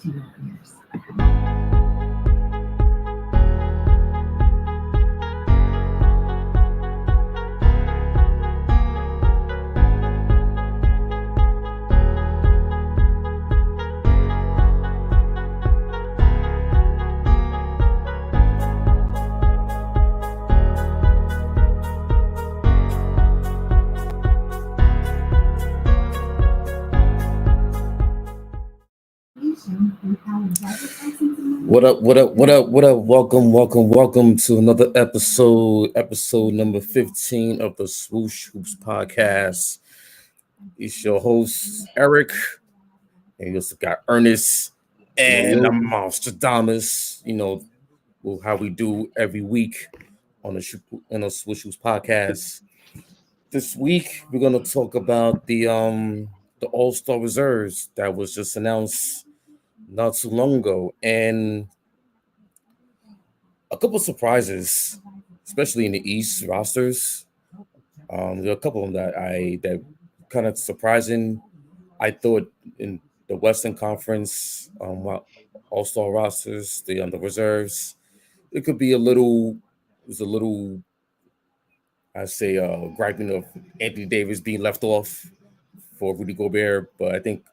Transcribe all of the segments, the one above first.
What up, what up, what up, what up? Welcome to another episode number 15 of the Swoosh Hoops podcast. It's your host, Eric, and you also got Ernest and Armastradamus, how we do every week on the Swoosh Hoops podcast. This week, we're going to talk about the All-Star reserves that was just announced not too long ago, and a couple of surprises, especially in the East rosters. There are a couple of them that kind of surprising. I thought in the Western Conference All-Star rosters, the reserves, it could be a little. I say, griping of Anthony Davis being left off for Rudy Gobert, but I think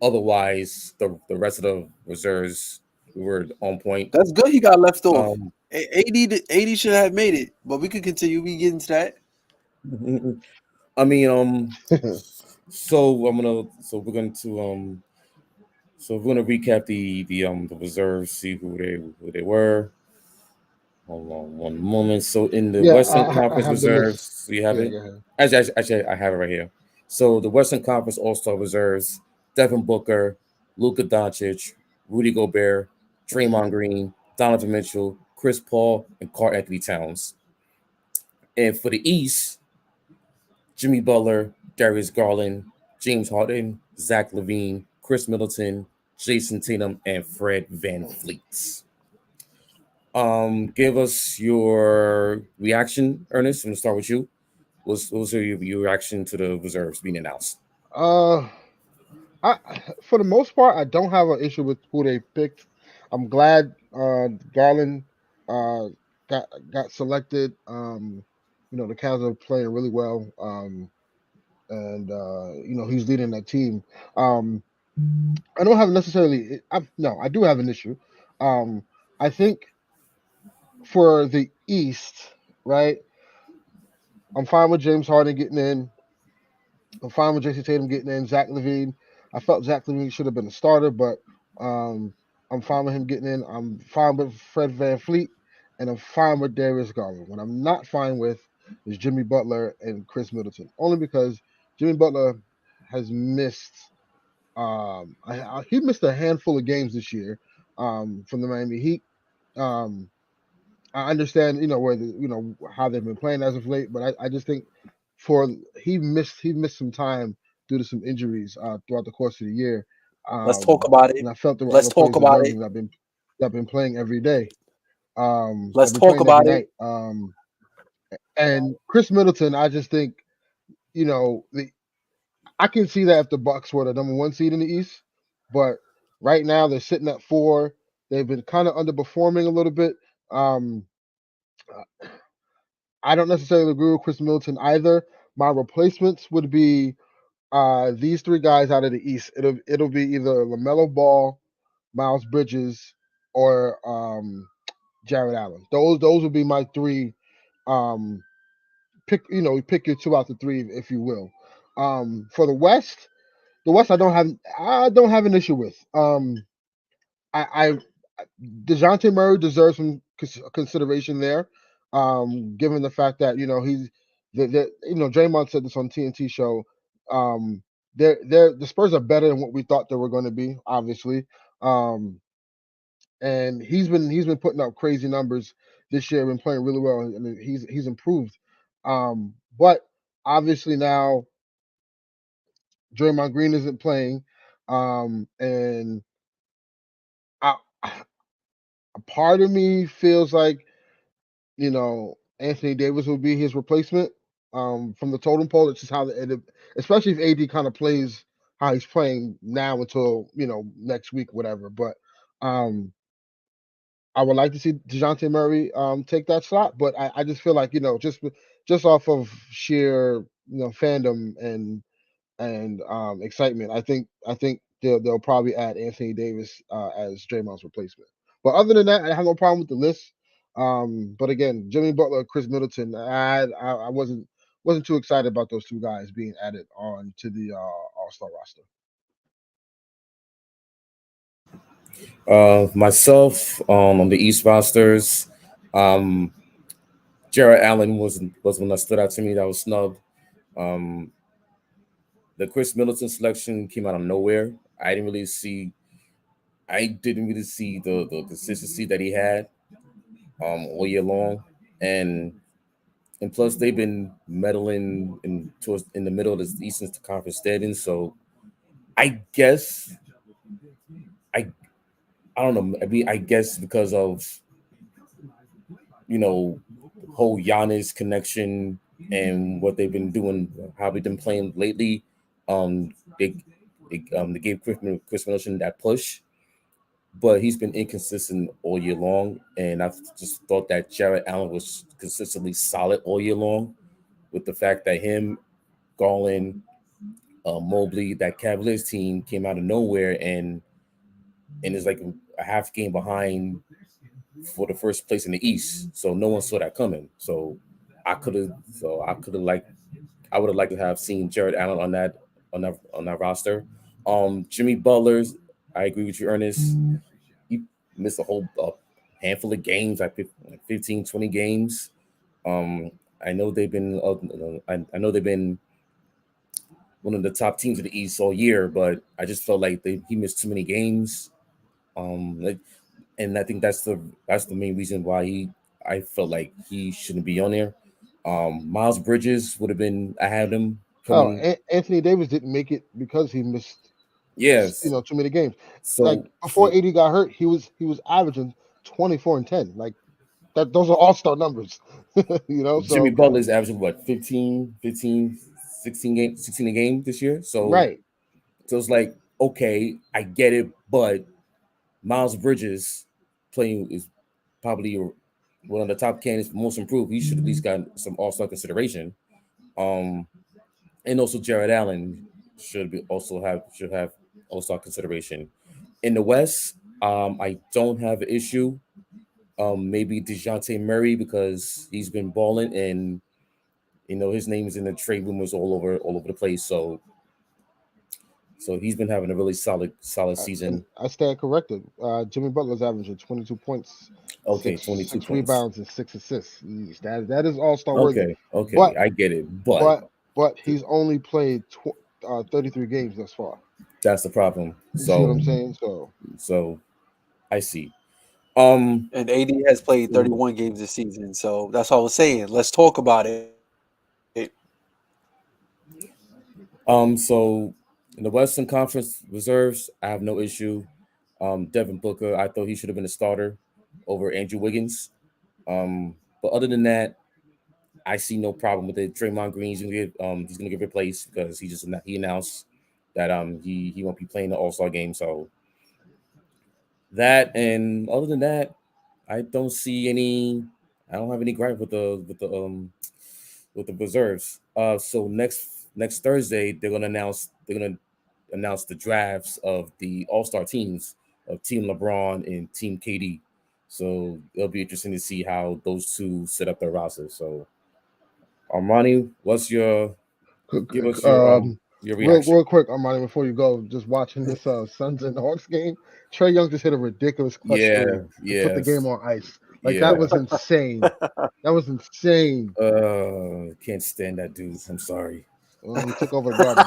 otherwise the rest of the reserves were on point. That's good. He got left off. AD should have made it, but we could continue. We get into that. I mean, so we're gonna recap the reserves, see who they were. Hold on one moment. So in the Western Conference reserves, do you have it? Actually, I have it right here. So the Western Conference All-Star reserves: Devin Booker, Luka Doncic, Rudy Gobert, Draymond Green, Donovan Mitchell, Chris Paul, and Karl Anthony Towns. And for the East, Jimmy Butler, Darius Garland, James Harden, Zach LaVine, Chris Middleton, Jason Tatum, and Fred VanVleet. Give us your reaction, Ernest. I'm gonna start with you. What was your reaction to the reserves being announced? For the most part, I don't have an issue with who they picked. I'm glad Garland got selected. The Cavs are playing really well, and he's leading that team. I don't have necessarily. I do have an issue. I think for the East, right? I'm fine with James Harden getting in. I'm fine with Jason Tatum getting in. Zach LaVine. I felt Zach LaVine should have been a starter, but I'm fine with him getting in. I'm fine with Fred VanVleet, and I'm fine with Darius Garland. What I'm not fine with is Jimmy Butler and Chris Middleton, only because Jimmy Butler has missed. He missed a handful of games this year from the Miami Heat. I understand, how they've been playing as of late, but I just think he missed some time due to some injuries throughout the course of the year. Let's talk about it. And I felt there were Let's talk about it. that have been playing every day. Let's talk about it. And Chris Middleton, I just think, I can see that if the Bucks were the number 1 seed in the East, but right now they're sitting at 4. They've been kind of underperforming a little bit. I don't necessarily agree with Chris Middleton either. My replacements would be these 3 guys out of the East. It'll be either LaMelo Ball, Miles Bridges, or Jared Allen. Those would be my 3. Pick your 2 out the 3, if you will. For the West, I don't have an issue with. DeJounte Murray deserves some consideration there, given the fact that Draymond said this on TNT show. The Spurs are better than what we thought they were going to be, obviously, and he's been putting up crazy numbers this year. Been playing really well, and he's improved. But obviously now Draymond Green isn't playing, and a part of me feels like, Anthony Davis will be his replacement from the totem pole. It's just how especially if AD kind of plays how he's playing now until next week, whatever. But I would like to see DeJounte Murray take that slot, but I just feel like just off of sheer fandom and excitement, I think they'll probably add Anthony Davis as Draymond's replacement. But other than that, I have no problem with the list. But again, Jimmy Butler, Chris Middleton, I wasn't too excited about those two guys being added on to the All-Star roster. Myself on the East rosters, Jarrett Allen was one that stood out to me. That was snubbed. The Chris Middleton selection came out of nowhere. I didn't really see the consistency that he had all year long, and plus they've been meddling in the middle of the Eastern Conference standings. So I guess I don't know. I guess because of whole Giannis connection and what they've been doing, how they've been playing lately. They gave Chris Middleton that push, but he's been inconsistent all year long. And I just thought that Jarrett Allen was consistently solid all year long, with the fact that him, Garland, Mobley, that Cavaliers team came out of nowhere and is like a half game behind for the first place in the East. So no one saw that coming. So I would have liked to have seen Jarrett Allen on that roster. Jimmy Butler's, I agree with you, Ernest. He missed a whole handful of games, like 15, 20 games. I know they've been one of the top teams in the East all year, but I just felt like he missed too many games. And I think that's the main reason why I felt like he shouldn't be on there. Miles Bridges would have been. I had him coming. Anthony Davis didn't make it because he missed. Yes, too many games. So like before AD got hurt, he was averaging 24 and 10. Like that, those are all-star numbers. So Jimmy Butler's averaging what 15, 16 a game this year. So right. So it's like, okay, I get it, but Miles Bridges playing is probably one of the top candidates for most improved. He should at least got some all-star consideration. And also Jarrett Allen should have all-star consideration. In the West, I don't have an issue. Maybe DeJounte Murray, because he's been balling and his name is in the trade rumors all over the place. So he's been having a really solid season. I stand corrected. Jimmy Butler's averaging 22 points. Okay, 22 6 points. rebounds and 6 assists. That is all-star worthy. Okay, but, I get it. But he's only played 33 games thus far. That's the problem. See what I'm saying? So I see. And AD has played 31 games this season, so that's what I was saying. Let's talk about it. So in the Western Conference reserves, I have no issue. Devin Booker, I thought he should have been a starter over Andrew Wiggins. But other than that, I see no problem with it. Draymond Green, he's gonna get replaced because he announced that he won't be playing the All-Star game. So that, and other than that, I don't have any gripe with the reserves. So next Thursday they're gonna announce the drafts of the All-Star teams of Team LeBron and Team KD. So it'll be interesting to see how those two set up their rosters. So Armani, what's your reaction? Real quick, Armani, before you go, just watching this Suns and Hawks game, Trae Young just hit a ridiculous clutch to put the game on ice. That was insane. That was insane. Can't stand that dude. I'm sorry. Well, he took over the garden.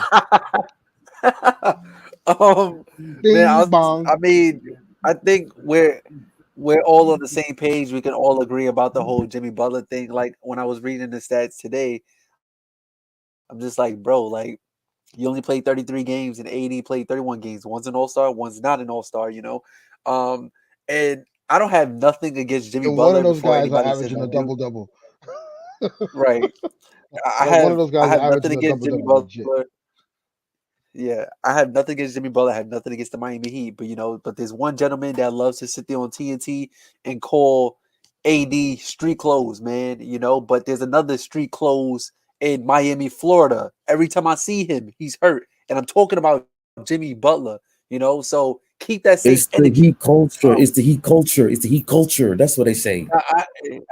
I think we're all on the same page. We can all agree about the whole Jimmy Butler thing. Like when I was reading the stats today, I'm just like, bro, like you only played 33 games and AD played 31 games. One's an all-star, one's not an all-star, And I don't have nothing against Jimmy Butler. One of those guys are averaging a double-double. Right. I have nothing against Jimmy Butler. Yeah, I have nothing against Jimmy Butler. I have nothing against the Miami Heat, but there's one gentleman that loves to sit there on TNT and call AD street clothes, man. But there's another street clothes in Miami, Florida. Every time I see him, he's hurt, and I'm talking about Jimmy Butler. So keep that same It's the energy. Heat culture. It's the Heat culture. It's the Heat culture. That's what they say.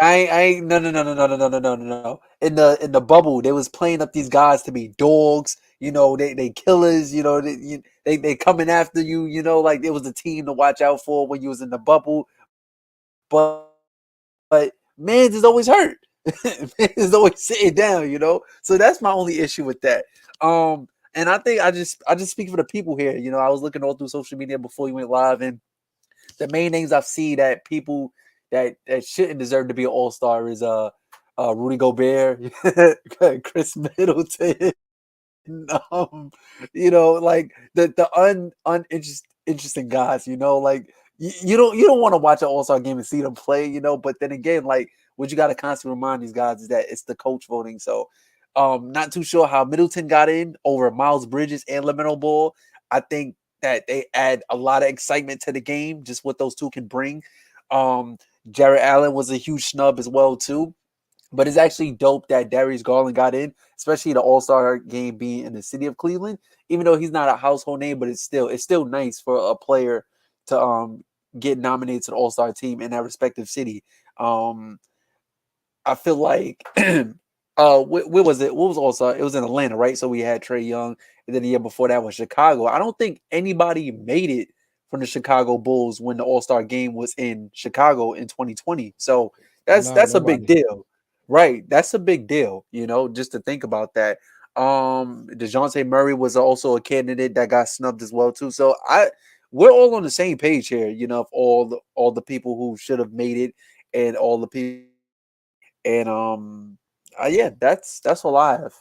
I no. In the bubble, they was playing up these guys to be dogs. They killers. They coming after you. Like it was a team to watch out for when you was in the bubble. But Mans is always hurt. Mans is always sitting down. So that's my only issue with that. And I think I just speak for the people here. I was looking all through social media before you went live, and the main names I've seen that people that shouldn't deserve to be an all-star is Rudy Gobert, Chris Middleton, like the uninteresting guys, like you don't want to watch an all-star game and see them play, but then again, like what you got to constantly remind these guys is that it's the coach voting. So not too sure how Middleton got in over Miles Bridges and LaMelo Ball. I think that they add a lot of excitement to the game, just what those two can bring. Jared Allen was a huge snub as well too. But it's actually dope that Darius Garland got in, especially the All-Star game being in the city of Cleveland. Even though he's not a household name, but it's still nice for a player to get nominated to the All-Star team in that respective city. I feel like where was it? What was All-Star? It was in Atlanta, right? So we had Trae Young, and then the year before that was Chicago. I don't think anybody made it from the Chicago Bulls when the All-Star game was in Chicago in 2020. So that's a big deal. Right. That's a big deal, just to think about that. DeJounte Murray was also a candidate that got snubbed as well, too. So we're all on the same page here, of all the people who should have made it and all the people. And yeah, that's all I have.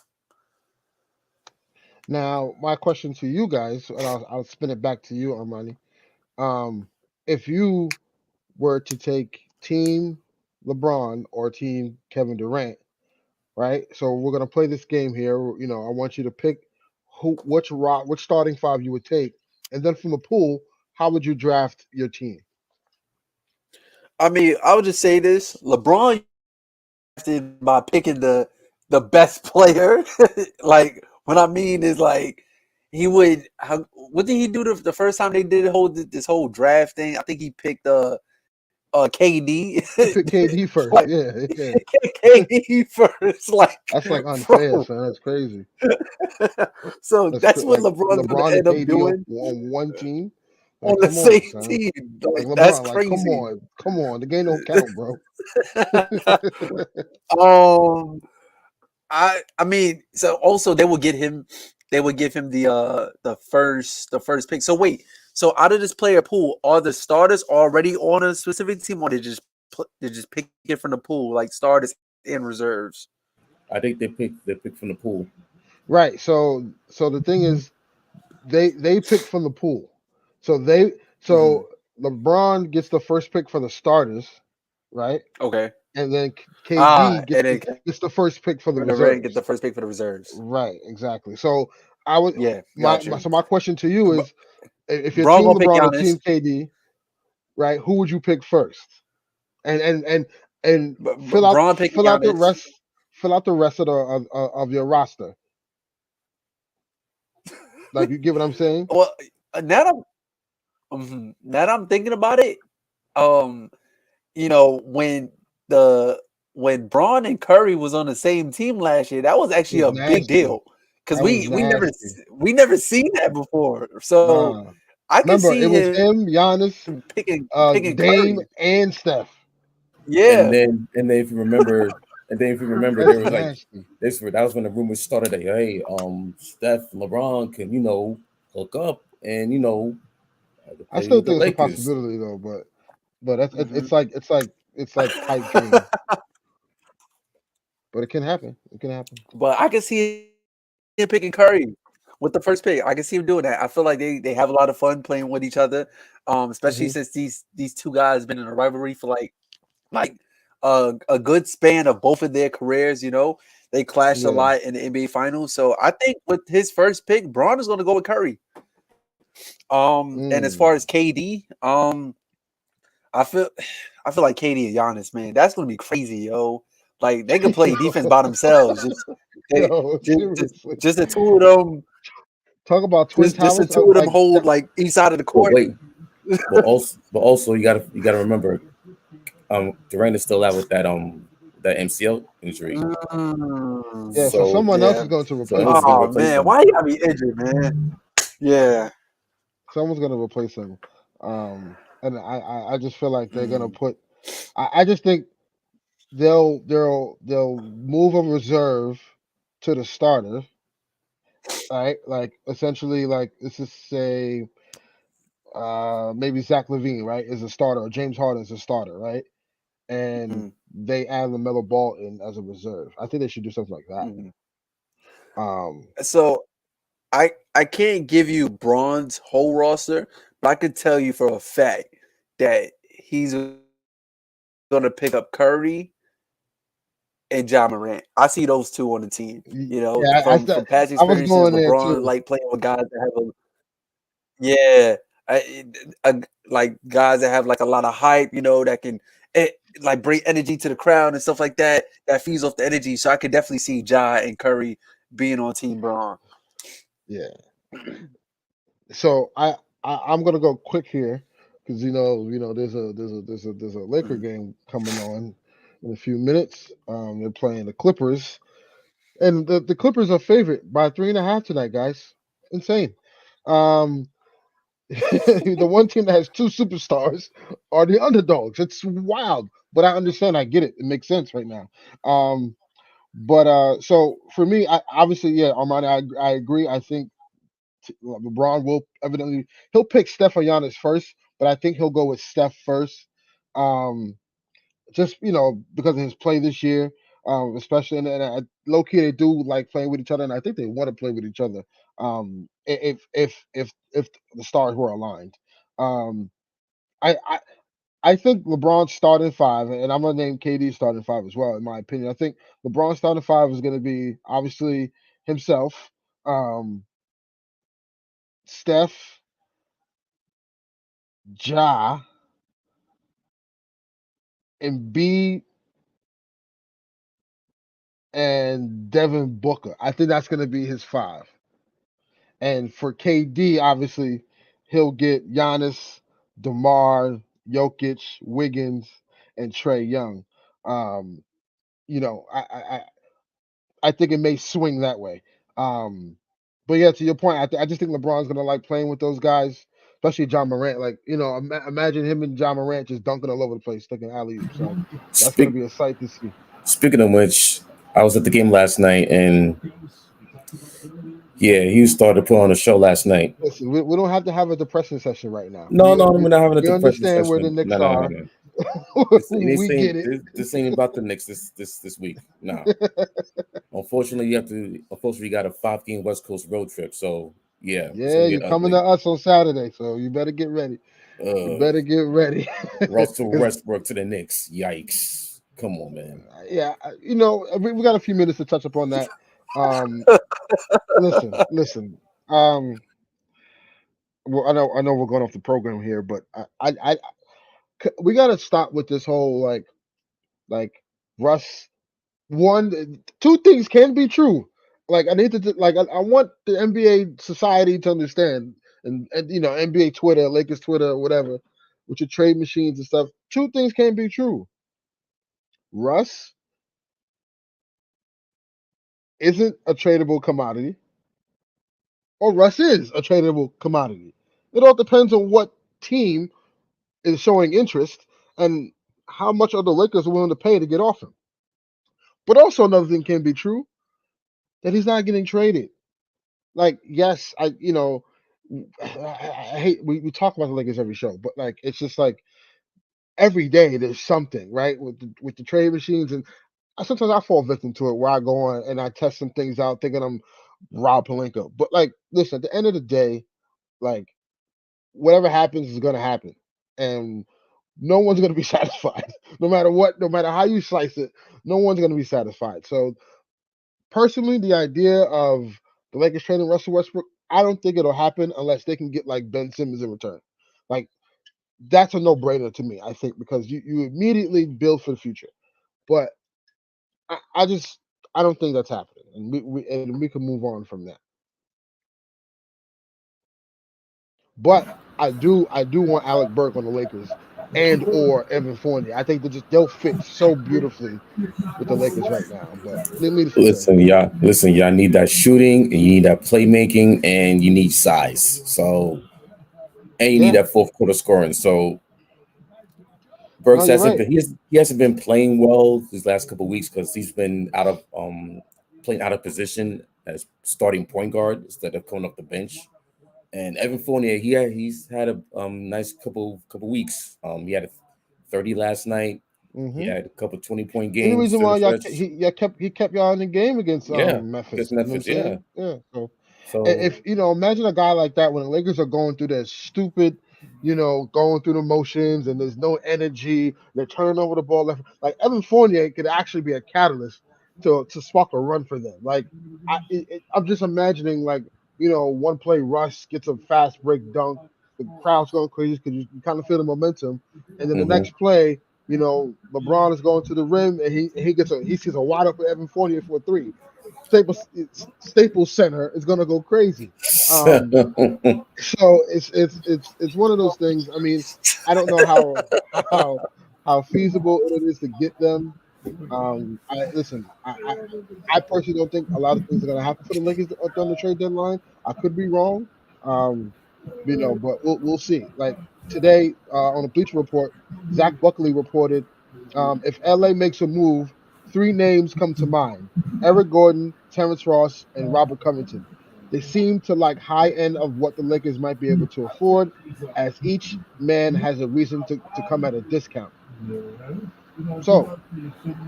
Now, my question to you guys, and I'll spin it back to you, Armani. If you were to take Team LeBron or Team Kevin Durant, right? So we're gonna play this game here. I want you to pick which starting five you would take, and then from the pool, how would you draft your team? I mean, I would just say this: LeBron drafted by picking the best player. Like what I mean is like he would. What did he do the first time they did this whole draft thing? I think he picked KD. Pick KD first, like, yeah. KD first, like that's like unfair, son. That's crazy. So that's what LeBron's going to end up doing on one team. Like, on the same team. Like LeBron, that's crazy. Come on, the game don't count, bro. I mean, so also they will give him the first pick. So wait, so out of this player pool, are the starters already on a specific team, or they just pick it from the pool, like starters and reserves? I think they pick from the pool. Right. So the thing is, they pick from the pool. So LeBron gets the first pick for the starters, right? Okay. And then KD gets the first pick for the reserves. Get the first pick for the reserves. Right, exactly. So I would my question to you is, if you're Team LeBron or Team KD, right, who would you pick first? And fill out the rest of your roster. Like, you get what I'm saying? Well, now that I'm thinking about it, when Braun and Curry was on the same team last year, that was actually a big deal because we never seen that before. So I can see it was him, Giannis, picking Dame, Curry. and Steph. Yeah, and then if you remember, there was like that was when the rumors started that hey, Steph and LeBron can hook up and I still think it's a possibility though, but it's like pipe dream. But it can happen. But I can see him picking Curry with the first pick. I can see him doing that. I feel like they have a lot of fun playing with each other, especially since these two guys been in a rivalry for like a good span of both of their careers. They clashed a lot in the NBA Finals. So I think with his first pick, Bron is going to go with Curry. And as far as KD, I feel like KD and Giannis, man, that's going to be crazy, yo. Like they can play defense by themselves. Just the two of them. Talk about twin towers. Just the two of them hold like each side of the court. But also you gotta remember, Durant is still out with that MCL injury. So someone else is going to replace him. Oh man, why you gotta be injured, man? Yeah, someone's going to replace him. And I just feel like they're going to put. I just think they'll move a reserve to the starter. Right, like essentially, like let's just say, maybe Zach LaVine, right, is a starter, or James Harden is a starter, right, and they add LaMelo Ball in as a reserve. I think they should do something like that. So I can't give you Bron's whole roster, but I could tell you for a fact that he's going to pick up Curry and Ja Morant. I see those two on the team. You know, from past experiences, LeBron like playing with guys that have like guys that have like a lot of hype. You know, that can like bring energy to the crowd and stuff like that. That feeds off the energy. So I could definitely see Ja and Curry being on Team Bron. Yeah. So I'm gonna go quick here because you know there's a Laker game coming on in a few minutes. They're playing the Clippers, and the Clippers are favorite by 3.5 tonight, guys. Insane. The one team that has two superstars are the underdogs. It's wild, but I understand. I get it. It makes sense right now. But so for me, obviously, Armani, I agree. I think LeBron will evidently he'll pick Steph or Giannis first, but I think he'll go with Steph first. Just because of his play this year, especially and low key they do like playing with each other, and I think they want to play with each other. If the stars were aligned, I think LeBron's starting five, and I'm gonna name KD starting five as well. In my opinion, I think LeBron's starting five is gonna be obviously himself, Steph, Ja, Embiid, and Devin Booker. I think that's going to be his five. And for KD, obviously, he'll get Giannis, DeMar, Jokic, Wiggins, and Trae Young. I think it may swing that way. But yeah, to your point, I just think LeBron's going to like playing with those guys, especially John Morant. Like, imagine him and John Morant just dunking all over the place, taking alley-oops. Like, that's going to be a sight to see. Speaking of which, I was at the game last night, and he started to put on a show last night. Listen, we don't have to have a depression session right now. No, we're not having a depression session. We understand where the Knicks are. We get it. This ain't about the Knicks this week. No. Unfortunately, you got a 5-game West Coast road trip. So yeah, you're coming to us on Saturday, so you better get ready. Russell Westbrook to the Knicks. Yikes! Come on, man. Yeah, we got a few minutes to touch upon that. Listen. Well, I know we're going off the program here, but we got to stop with this whole like Russ. Two things can be true. Like I need to I want the NBA society to understand, and NBA Twitter, Lakers Twitter, whatever, with your trade machines and stuff. Two things can be true. Russ isn't a tradable commodity, or Russ is a tradable commodity. It all depends on what team is showing interest and how much are the Lakers willing to pay to get off him. But also another thing can be true, that he's not getting traded. Like, yes, I hate we talk about the Lakers every show, but like it's just like every day there's something, right, with the trade machines, and sometimes I fall victim to it where I go on and I test some things out thinking I'm Rob Pelinka. But like, listen, at the end of the day, like whatever happens is gonna happen. And no one's gonna be satisfied. No matter what, no matter how you slice it, no one's gonna be satisfied. So personally, the idea of the Lakers trading Russell Westbrook, I don't think it'll happen unless they can get like Ben Simmons in return. Like that's a no-brainer to me, I think, because you immediately build for the future. But I don't think that's happening, and we can move on from that. But I do want Alec Burke on the Lakers and or Evan Fournier. I think they'll fit so beautifully with the Lakers right now. But needless to say, y'all need that shooting, and you need that playmaking, and you need size. So, and you need that fourth quarter scoring. So, Burks hasn't been he hasn't been playing well these last couple of weeks because he's been out of playing out of position as starting point guard instead of coming off the bench. And Evan Fournier, he's had a nice couple weeks. He had a 30 last night. Mm-hmm. He had a couple 20-point games. The reason why he kept y'all in the game against Memphis. Against Memphis, you know yeah. So if imagine a guy like that when the Lakers are going through that stupid, going through the motions and there's no energy, they're turning over the ball left. Like Evan Fournier could actually be a catalyst to spark a run for them. Like I'm just imagining like one play Russ gets a fast break dunk, the crowd's going crazy because you kind of feel the momentum, and then the next play. LeBron is going to the rim and he sees a wide open Evan Fournier for a three. Staples Center is gonna go crazy. So it's one of those things. I mean, I don't know how feasible it is to get them. I personally don't think a lot of things are gonna happen for the Lakers on the trade deadline. I could be wrong. But we'll see. Like today on the Bleacher Report, Zach Buckley reported if LA makes a move, 3 names come to mind: Eric Gordon, Terrence Ross, and Robert Covington. They seem to like high end of what the Lakers might be able to afford, as each man has a reason to come at a discount. So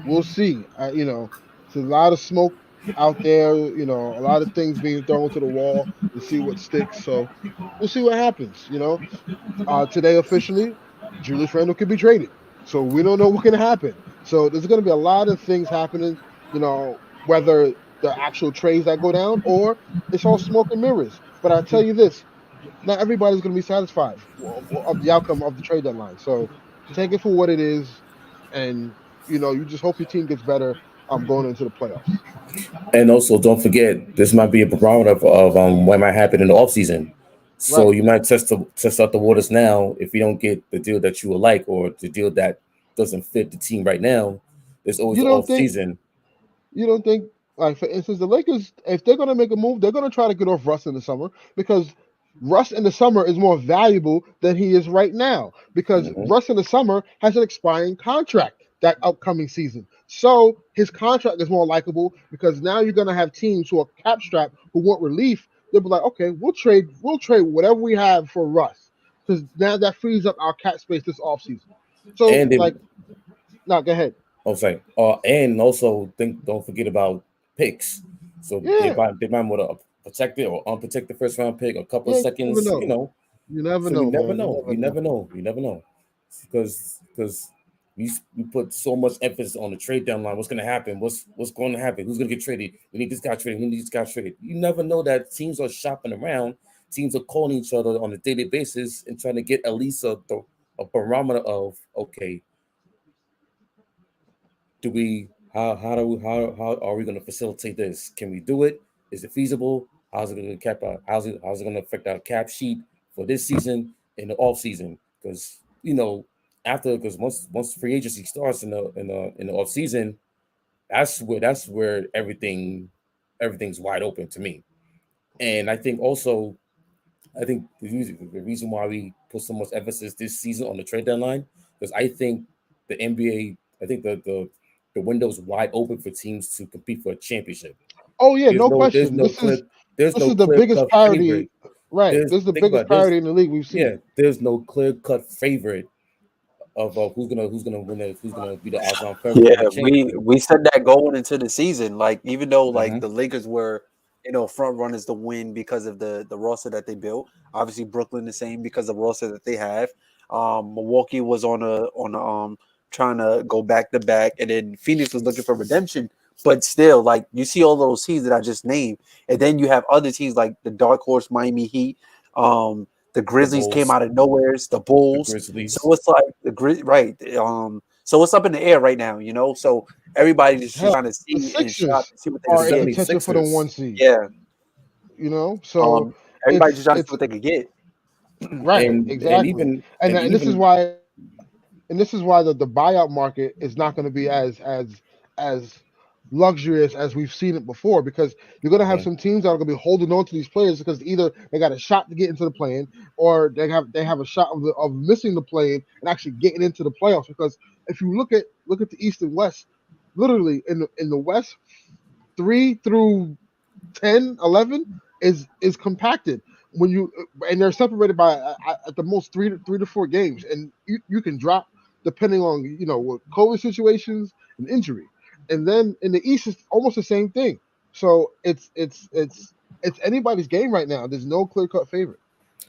we'll see. It's a lot of smoke out there. A lot of things being thrown to the wall to see what sticks. So we'll see what happens. Today officially, Julius Randle could be traded. So we don't know what's going to happen. So there's going to be a lot of things happening. Whether the actual trades that go down or it's all smoke and mirrors. But I tell you this, not everybody's going to be satisfied of the outcome of the trade deadline. So take it for what it is, and you just hope your team gets better going into the playoffs. And also, don't forget, this might be a barometer of what might happen in the offseason. So you might test out the waters now. If you don't get the deal that you would like or the deal that doesn't fit the team right now, there's always the offseason. You don't think, like, for instance, the Lakers, if they're going to make a move, they're going to try to get off Russ in the summer because Russ in the summer is more valuable than he is right now because Russ in the summer has an expiring contract that upcoming season. So his contract is more likable because now you're going to have teams who are cap strapped who want relief. They'll be like, okay, we'll trade whatever we have for Russ because now that frees up our cap space this offseason. So, no, go ahead. Okay. And also don't forget about picks. So they might want to protect it or unprotect the first round pick, a couple of seconds. You never know. You never know. Because we put so much emphasis on the trade deadline. What's going to happen? What's going to happen? Who's going to get traded? We need this guy traded. We need this guy traded. You never know that teams are shopping around. Teams are calling each other on a daily basis and trying to get at least a barometer of, okay, how are we going to facilitate this? Can we do it? Is it feasible? How's it going to how's it going to affect our cap sheet for this season and the off season? Because once free agency starts in the off season, that's where everything's wide open to me. And I think the reason why we put so much emphasis this season on the trade deadline, because I think the NBA, the window's wide open for teams to compete for a championship. Oh yeah, no question. This is the biggest parity, right? This is the biggest parity in the league we've seen. Yeah, there's no clear cut favorite of who's gonna win who's gonna be the odds-on favorite. Yeah, we said that going into the season. Like even though like the Lakers were front runners to win because of the roster that they built. Obviously, Brooklyn the same because of the roster that they have. Milwaukee was on a trying to go back to back, and then Phoenix was looking for redemption. But still, like you see all those teams that I just named, and then you have other teams like the dark horse Miami Heat, the Grizzlies came out of nowhere, the Bulls. So it's like so it's up in the air right now, you know. So everybody's just trying to see and shop to see what they are can in get. contention for the 1 seed. Yeah, you know. So everybody's just trying to see what they could get. Right, exactly. And this is why the buyout market is not going to be as luxurious as we've seen it before, because you're going to have some teams that are going to be holding on to these players because either they got a shot to get into the play-in, or they have a shot of missing the play-in and actually getting into the playoffs. Because if you look at the East and West, literally in the West, 3 through 10, 11 is compacted and they're separated by at the most 3 to 4 games, and you can drop depending on with COVID situations and injury. And then in the East it's almost the same thing. So it's anybody's game right now. There's no clear-cut favorite.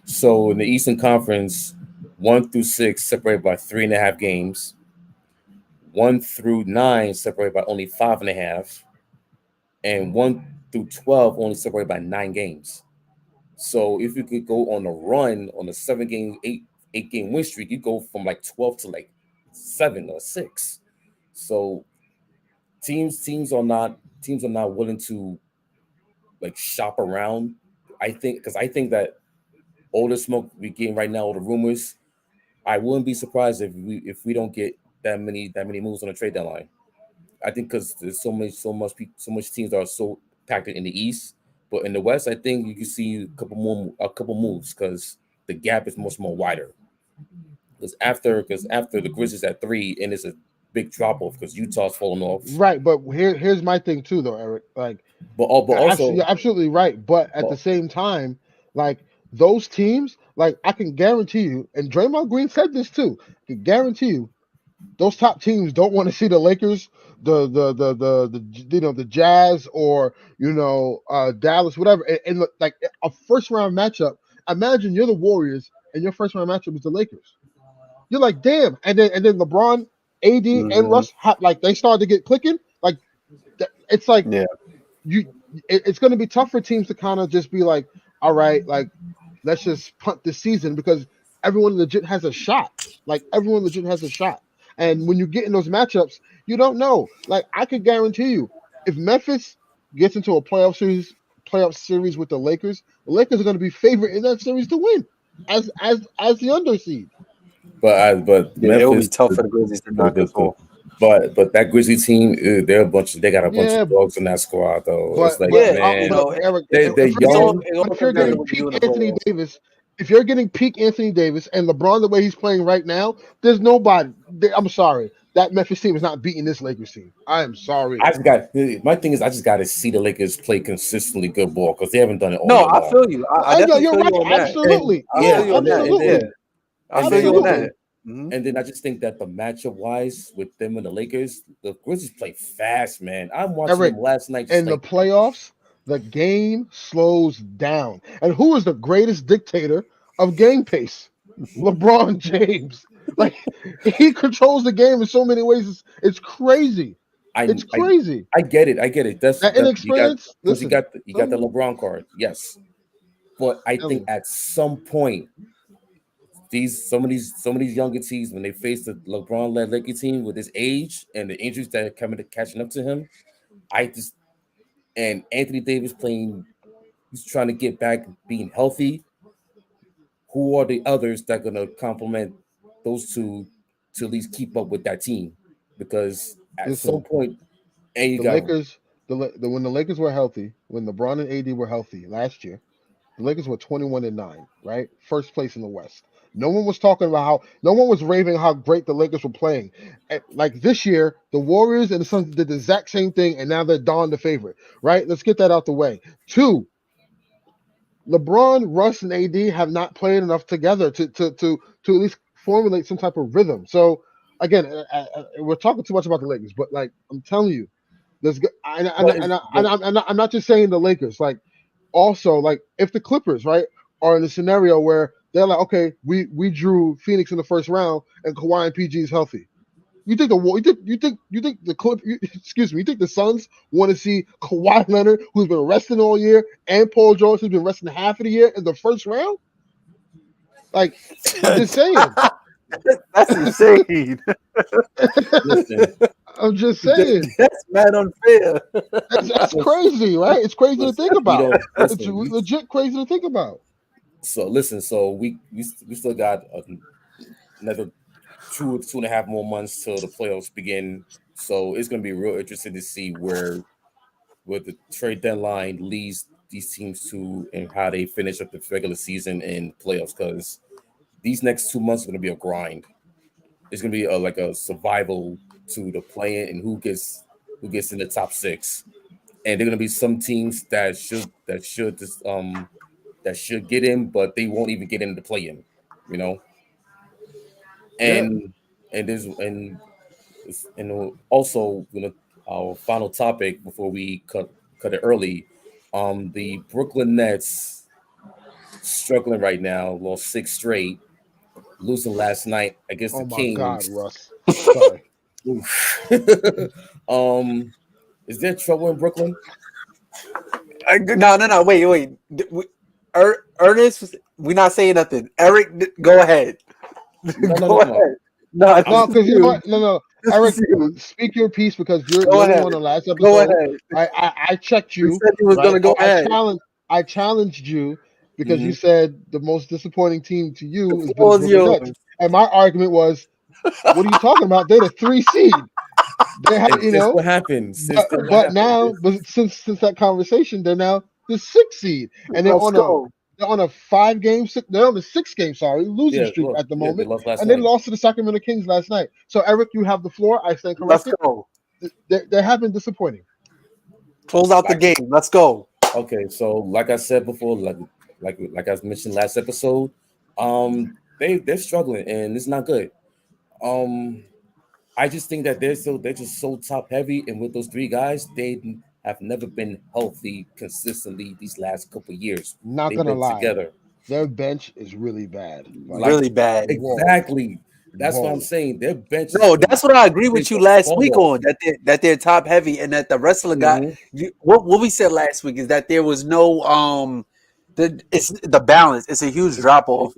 So in the Eastern Conference, 1 through 6 separated by 3.5 games. 1 through 9 separated by only 5.5, and 1 through 12 only separated by 9 games. So if you could go on a run on a 7-game, 8-game win streak, you go from like 12 to like 7 or 6. So teams are not willing to like shop around. I think that all the smoke we getting right now, all the rumors, I wouldn't be surprised if we don't get that many moves on the trade deadline. I think because there's so much teams that are so packed in the East, but in the West, I think you can see a couple moves because the gap is much more wider. Because after the Grizzlies at 3, and it's a big drop off because Utah's falling off. Right, but here's my thing too, though, Eric. Like, but also you're absolutely right. But at the same time, like those teams, like I can guarantee you, and Draymond Green said this too. I can guarantee you, those top teams don't want to see the Lakers, the Jazz, or Dallas, whatever. And like a first round matchup. Imagine you're the Warriors and your first round matchup is the Lakers. You're like, damn. And then LeBron, AD, and Russ they started to get clicking. Like it's like it's going to be tough for teams to kind of just be like, all right, like let's just punt this season because everyone legit has a shot. Like everyone legit has a shot. And when you get in those matchups, you don't know. Like I could guarantee you, if Memphis gets into a playoff series with the Lakers are going to be favored in that series to win as the underseed. But Memphis, it will be tough for the Grizzlies to knock us off. But that Grizzly team, they got a bunch of dogs in that squad though. But, it's like, Eric, they're young. If you're getting peak Anthony Davis, if you're getting peak Anthony Davis and LeBron the way he's playing right now, there's nobody. I'm sorry, that Memphis team is not beating this Lakers team. I am sorry. My thing is I just got to see the Lakers play consistently good ball because they haven't done it all. No, I feel you. I definitely you're feel right. You on Absolutely. That. I feel you on that. Mm-hmm. And then I just think that the matchup wise with them and the Lakers, the Grizzlies play fast, man. I'm watching them last night. In the playoffs, the game slows down. And who is the greatest dictator of game pace? LeBron James. Like he controls the game in so many ways. It's crazy. It's crazy. I get it. That's inexperience. You got the LeBron card, yes. But I think at some point, some of these younger teams, when they face the LeBron-led Lakers team with his age and the injuries that are catching up to him, and Anthony Davis playing, he's trying to get back being healthy. Who are the others that are going to complement those two to at least keep up with that team? Because at some point, when the Lakers were healthy, when LeBron and AD were healthy last year, the Lakers were 21-9, right? First place in the West. No one was talking about no one was raving how great the Lakers were playing. And like this year, the Warriors and the Suns did the exact same thing, and now they're dawn the favorite, right? Let's get that out the way. 2, LeBron, Russ, and AD have not played enough together to at least formulate some type of rhythm. So again, we're talking too much about the Lakers, but like I'm telling you, I'm not just saying the Lakers. Like also, like if the Clippers, right, are in a scenario where they're like, okay, we drew Phoenix in the first round and Kawhi and PG is healthy. You think the Clip? Excuse me. You think the Suns want to see Kawhi Leonard, who's been resting all year, and Paul George, who's been resting half of the year, in the first round? Like, I'm just saying. That's insane. Listen, I'm just saying. That's mad unfair. That's crazy, right? It's crazy to think about. It's listen, legit crazy to think about. So listen, so we still got another 2.5 more months till the playoffs begin. So it's going to be real interesting to see where the trade deadline leads these teams to and how they finish up the regular season and playoffs. Because these next 2 months are going to be a grind. It's going to be like a survival to the play-in and who gets in the top 6. And there are going to be some teams that should get in, but they won't even get in the play-in. You know. And also, our final topic before we cut it early, the Brooklyn Nets struggling right now, lost 6 straight, losing last night against the God, Kings. Russ. Sorry. Is there trouble in Brooklyn? No. Wait. Ernest, we're not saying nothing. Eric, go ahead. Go ahead. No, because you know what? No. Eric, speak your piece because you're the one on the last episode. Go ahead. I checked you. You said you was gonna go ahead. I challenged you because you said the most disappointing team to you is the Brooklyn Nets. And my argument was, what are you talking about? They're the 3 seed. They have, what happened. But now, since that conversation, they're now the 6 seed, and they're on a 5-game. They're on a 6-game, losing streak at the moment, and they lost to the Sacramento Kings last night. So, Eric, you have the floor. I stand corrected. Let's go. They have been disappointing. Close out the game. Let's go. Okay, so like I said before, like I mentioned last episode, they're struggling and it's not good. I just think that they're just so top heavy, and with those 3 guys, they have never been healthy consistently these last couple of years. Not gonna lie, together. Their bench is really bad. Really bad. Exactly. That's what I'm saying. Their bench. No, that's what I agree with you last week on that they're top heavy and that the rest of the guy. What we said last week is that there was no it's the balance. It's a huge drop off.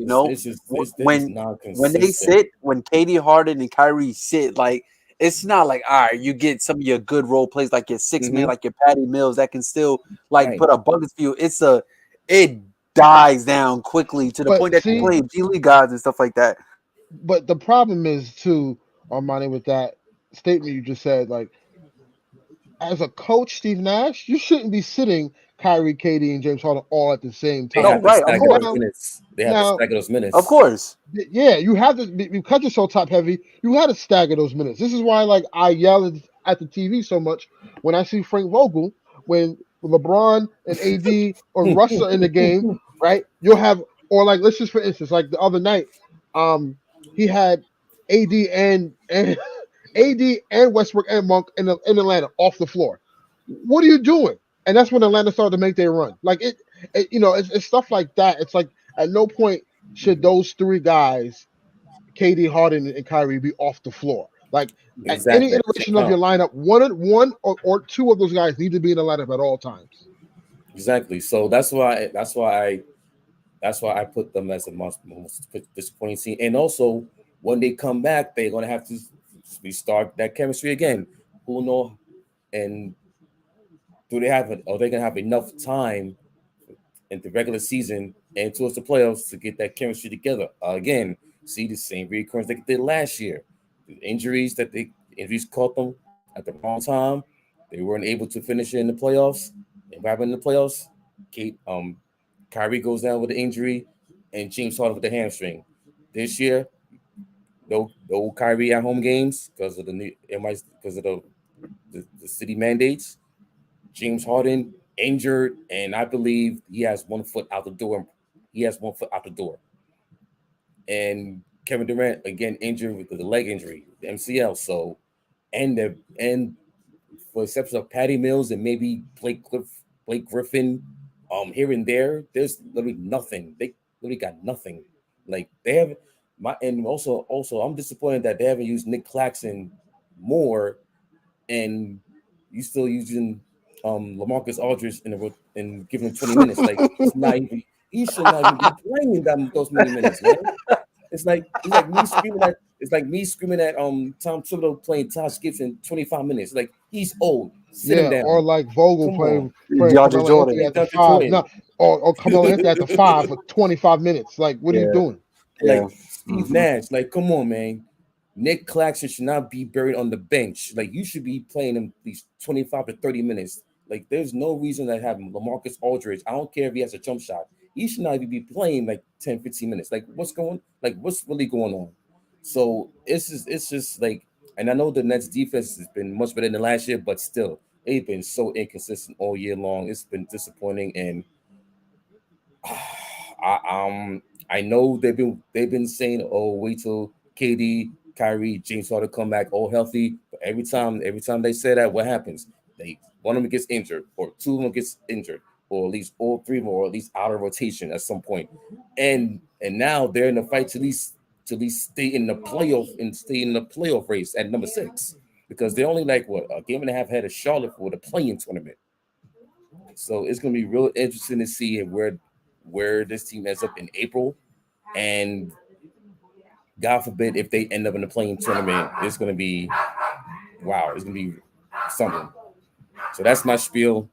When Katie Harden and Kyrie sit, like it's not like all right, you get some of your good role plays like your 6 man, like your Patty Mills that can still put up buckets for you. It dies down quickly to the point that you play G League guys and stuff like that. But the problem is too, Armani, with that statement you just said, like as a coach, Steve Nash, you shouldn't be sitting Kyrie, KD, and James Harden all at the same time. They have to stagger those minutes. Of course. Yeah, you have to, because you're so top heavy, you had to stagger those minutes. This is why, I yell at the TV so much when I see Frank Vogel, when LeBron and AD or Russ are in the game, right? You'll have, or let's just for instance, the other night, he had AD and Westbrook and Monk in Atlanta off the floor. What are you doing? And that's when Atlanta started to make their run. It's stuff like that. It's like at no point should those 3 guys, KD, Harden, and Kyrie, be off the floor. At any iteration of your lineup, one or 2 of those guys need to be in the lineup at all times. Exactly. So that's why I put them as the most disappointing team. And also, when they come back, they're going to have to restart that chemistry again. Who knows? And are they going to have enough time in the regular season and towards the playoffs to get that chemistry together? Again, see the same reoccurrence they did last year. The injuries caught them at the wrong time. They weren't able to finish in the playoffs. And what happened in the playoffs? Kyrie goes down with the injury, and James Harden with the hamstring. This year, no Kyrie at home games because of the city mandates. James Harden injured, and I believe he has 1 foot out the door. And Kevin Durant again injured with the leg injury, the MCL. So, and for exception of Patty Mills and maybe Blake Griffin, here and there, there's literally nothing. They literally got nothing. They have Also I'm disappointed that they haven't used Nick Claxton more, and you still using LaMarcus Aldridge and giving him 20 minutes. Like he should not even be playing those many minutes, man. It's like me screaming at Tom Thibodeau playing Todd Gibson 25 minutes. Like he's old. Sit him down. Or like Vogel Come playing DeAndre Carmelo Anthony Jordan. at the 5. No, or Carmelo Anthony at the 5 for 25 minutes. Like, what are you doing? Like Steve Nash. Like, come on, man. Nick Claxton should not be buried on the bench. Like, you should be playing him these 25 to 30 minutes. Like, there's no reason to have him. LaMarcus Aldridge, I don't care if he has a jump shot. He should not even be playing like 10, 15 minutes. Like, what's really going on? So it's just like, and I know the Nets defense has been much better than last year, but still, they've been so inconsistent all year long. It's been disappointing, and I know they've been saying, oh, wait till KD, Kyrie, James Harden come back all healthy. But every time they say that, what happens? One of them gets injured, or two of them gets injured, or at least all three of them, or at least out of rotation at some point. And now they're in the fight to at least stay in the playoff race at number 6, because they're only like a game and a half ahead of Charlotte for the play-in tournament. So it's gonna be real interesting to see where this team ends up in April, and God forbid if they end up in the play-in tournament, it's gonna be it's gonna be something. So that's my spiel,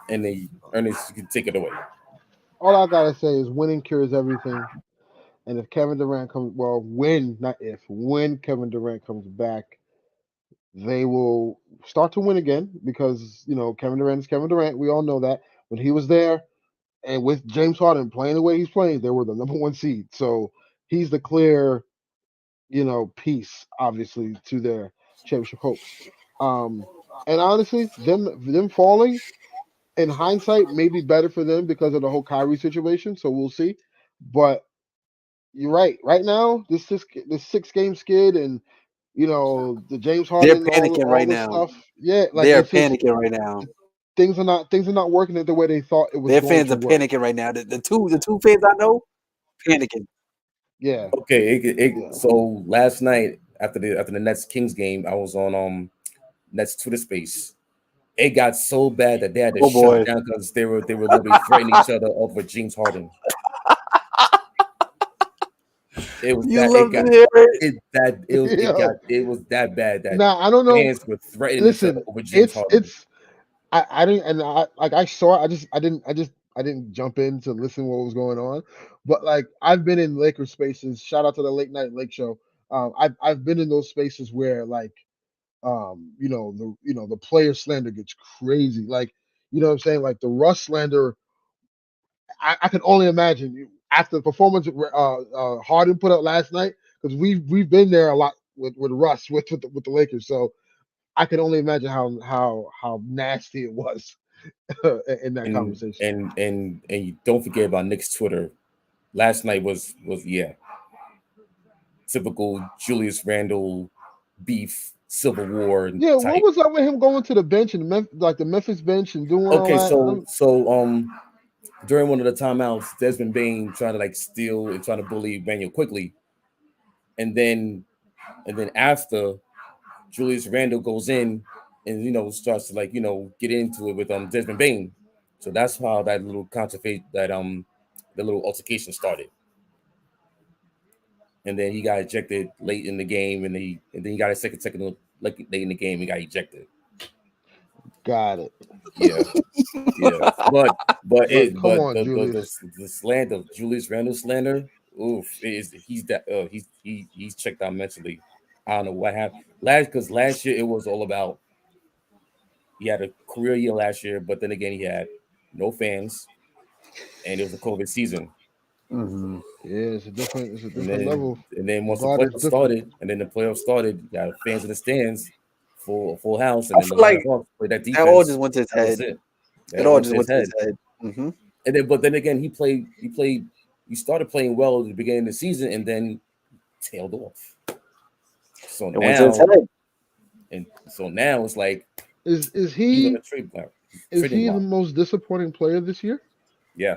and then Ernest, you can take it away. All I gotta say is winning cures everything. And if Kevin Durant when Kevin Durant comes back, they will start to win again, because Kevin Durant is Kevin Durant. We all know that. When he was there, and with James Harden playing the way he's playing, they were the number 1 seed. So he's the clear, piece, obviously, to their championship hopes. And honestly, them falling, in hindsight, may be better for them because of the whole Kyrie situation. So we'll see. But you're right. Right now, this 6-game skid, and the James Harden, they're panicking all right this now. stuff. Yeah, like they're panicking right now. Things are not working the way they thought it was. Their going fans to are work. panicking right now. The two fans I know, panicking. Yeah. Okay. So last night after the Nets Kings game, I was on Nets Twitter space. It got so bad that they had to shut down because they were literally threatening each other over James Harden. It was it was that bad that I don't know. Fans were threatening each other over James Harden. I didn't, and I saw it. I didn't jump in to listen to what was going on, but like I've been in Lakers spaces. Shout out to the Late Night Lake Show. I've been in those spaces where like the player slander gets crazy. Like, what I'm saying? Like the Russ slander, I can only imagine after the performance Harden put up last night, because we've been there a lot with Russ with the Lakers. So I can only imagine how nasty it was in that conversation. And you don't forget about Nick's Twitter. Last night was typical Julius Randle beef, Civil War. Yeah, type. What was up with him going to the bench and the Memphis bench and doing all that? So during one of the timeouts, Desmond Bain trying to like steal and trying to bully Manuel quickly, and then after Julius Randle goes in and starts to get into it with Desmond Bain. So that's how that little the little altercation started. And then he got ejected late in the game, and then he got a second late in the game. He got ejected. Got it. Yeah. But the slander, Julius Randle slander, oof, he's checked out mentally. I don't know what happened because last year it was all about. He had a career year last year, but then again he had no fans, and it was a COVID season. Mm-hmm. Yeah, it's a different level. And then once the playoffs started, you got fans in the stands, full house, and then the like Hawks played that defense. That all just went to his head. It all just went to his head. Mm-hmm. But then again, he started playing well at the beginning of the season, and then tailed off. So now, went to his head. And so now it's like, is he the most disappointing player this year? Yeah,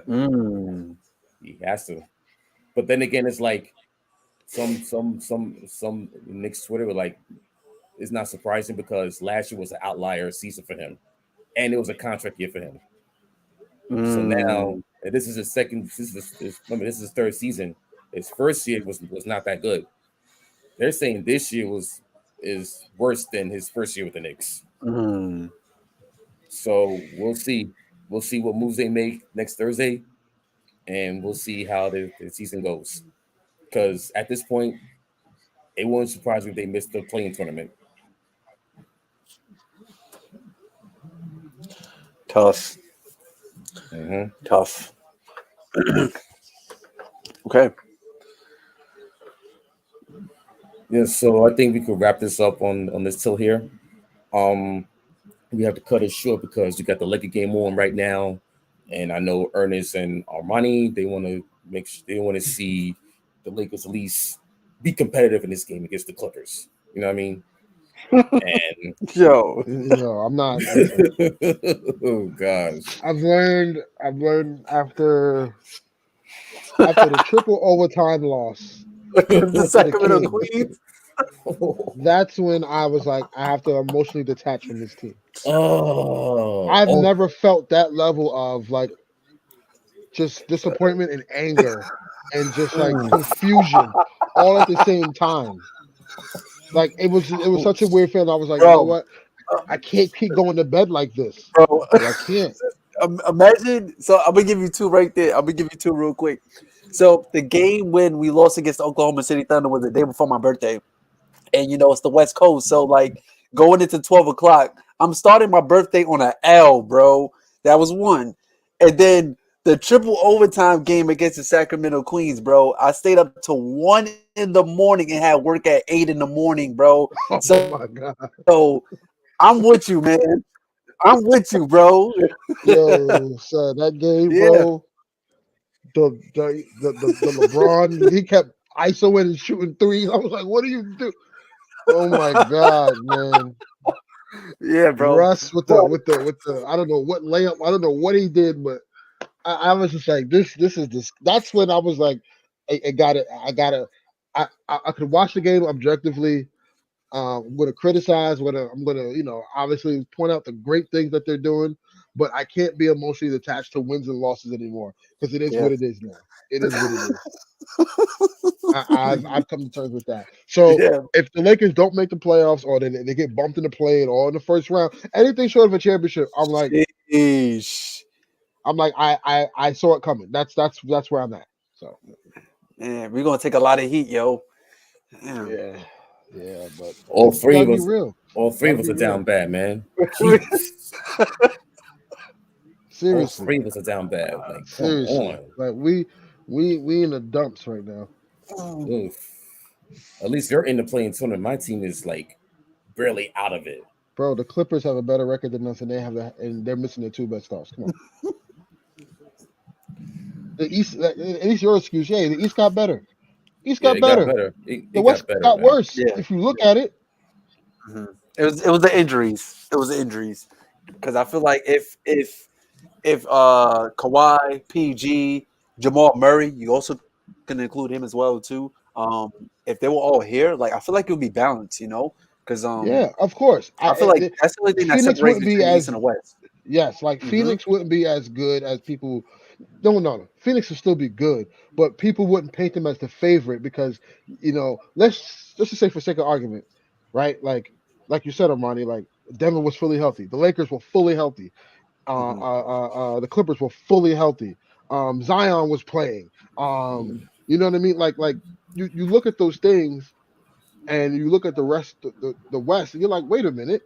he has to. But then again, it's like some Knicks Twitter were like, it's not surprising because last year was an outlier season for him, and it was a contract year for him. So now this is his second. This is his third season. His first year was not that good. They're saying this year is worse than his first year with the Knicks. So we'll see. We'll see what moves they make next Thursday, and we'll see how the season goes. Because at this point, it won't surprise me if they missed the play-in tournament. Tough. Tough. Okay. Yeah, so I think we could wrap this up on this till here. We have to cut it short because you got the Laker game on right now, and I know Ernest and Armani, they want to see the Lakers at least be competitive in this game against the Clippers. You know what I mean? And yo, I'm not. Oh gosh, I've learned after the triple overtime loss, the Sacramento Queens. That's when I was like, I have to emotionally detach from this team. I've never felt that level of like just disappointment and anger and just like confusion all at the same time. Like it was such a weird feeling. I was like, you know what? I can't keep going to bed like this. Bro, I can't. Imagine. So I'm gonna give you two right there. I'm gonna give you two real quick. So the game when we lost against the Oklahoma City Thunder was the day before my birthday. And it's the West Coast. So like going into 12 o'clock, I'm starting my birthday on an L, bro. That was one. And then the triple overtime game against the Sacramento Queens, bro. I stayed up till 1 in the morning and had work at 8 in the morning, bro. Oh my God. So I'm with you, man. I'm with you, bro. Yo, so that game, bro. The LeBron, he kept ISOing and shooting threes. I was like, what do you do? Oh my God, man. Yeah, bro. Russ with the I don't know what layup, I don't know what he did, but I was just like, this is this. That's when I was like, I could watch the game objectively. I'm going to criticize. I'm going to, obviously point out the great things that they're doing, but I can't be emotionally attached to wins and losses anymore because it is what it is now. It is what it is. I've come to terms with that. So if the Lakers don't make the playoffs or they get bumped in the play-in or in the first round, anything short of a championship, I'm like, I saw it coming. That's where I'm at. So yeah, we're gonna take a lot of heat, yo. Yeah, but all three of us, real. All three of us are down bad, man. Seriously, all three of us are down bad. Like, seriously, come on. like we in the dumps right now. Oof. At least you're in the playing tournament. My team is like barely out of it. Bro, the Clippers have a better record than us, and they're missing their two best stars. Come on. The East, at least your excuse. Yeah, the East got better. East got better. The West got worse. Yeah. If you look at it, it was the injuries. It was the injuries because I feel like if Kawhi, PG, Jamal Murray, you also can include him as well too. If they were all here, like I feel like it would be balanced, because yeah, of course. I feel like that's the only thing that separates between the East and the West. Yes, like Phoenix wouldn't be as good as people. No. Phoenix would still be good, but people wouldn't paint them as the favorite because, let's just say for sake of argument, right? Like you said, Armani, like Denver was fully healthy. The Lakers were fully healthy. The Clippers were fully healthy. Zion was playing. You know what I mean? Like you look at those things, and you look at the rest, the West, and you're like, wait a minute,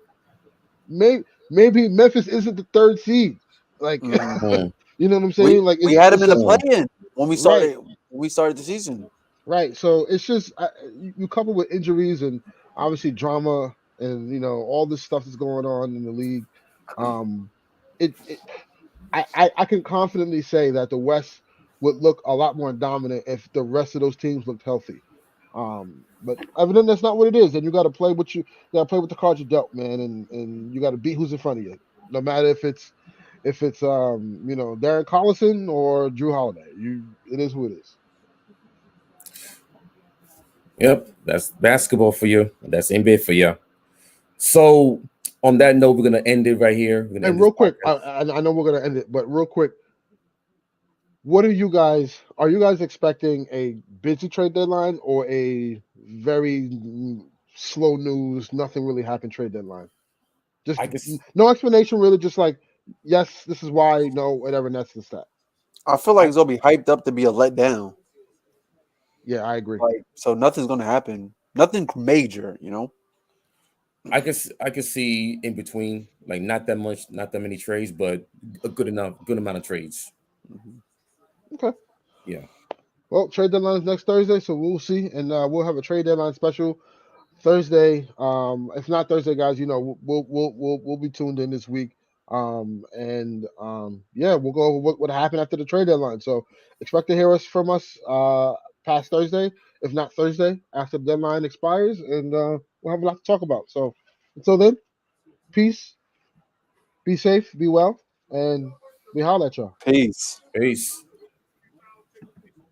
maybe Memphis isn't the third seed. Like, you know what I'm saying? We had him in the play-in when we started. Right. When we started the season. Right. So it's just you couple with injuries and obviously drama and all this stuff that's going on in the league. I can confidently say that the West would look a lot more dominant if the rest of those teams looked healthy. But evidently that's not what it is, and you got to play with the cards you dealt, man, and you got to beat who's in front of you, no matter if it's Darren Collison or Drew Holiday. It is who it is. Yep, that's basketball for you. That's NBA for you. So, on that note, we're gonna end it right here. And real quick, I know we're gonna end it, but real quick, what are you guys expecting a busy trade deadline or a very slow news, nothing really happened trade deadline? Just no explanation, really. Just like, yes, this is why. No, whatever. And that's the stat. I feel like it's gonna be hyped up to be a letdown. Yeah, I agree. Like, so nothing's gonna happen. Nothing major, you know. I could see in between, like not that many trades, but a good amount of trades. Okay. Yeah. Well, trade deadline is next Thursday, so we'll see, and we'll have a trade deadline special Thursday. If not Thursday, guys, we'll be tuned in this week. Yeah, we'll go over what happened after the trade deadline. So expect to hear from us past Thursday, if not Thursday, after the deadline expires, and we'll have a lot to talk about. So until then, peace, be safe, be well, and we holler at y'all. Peace. Peace.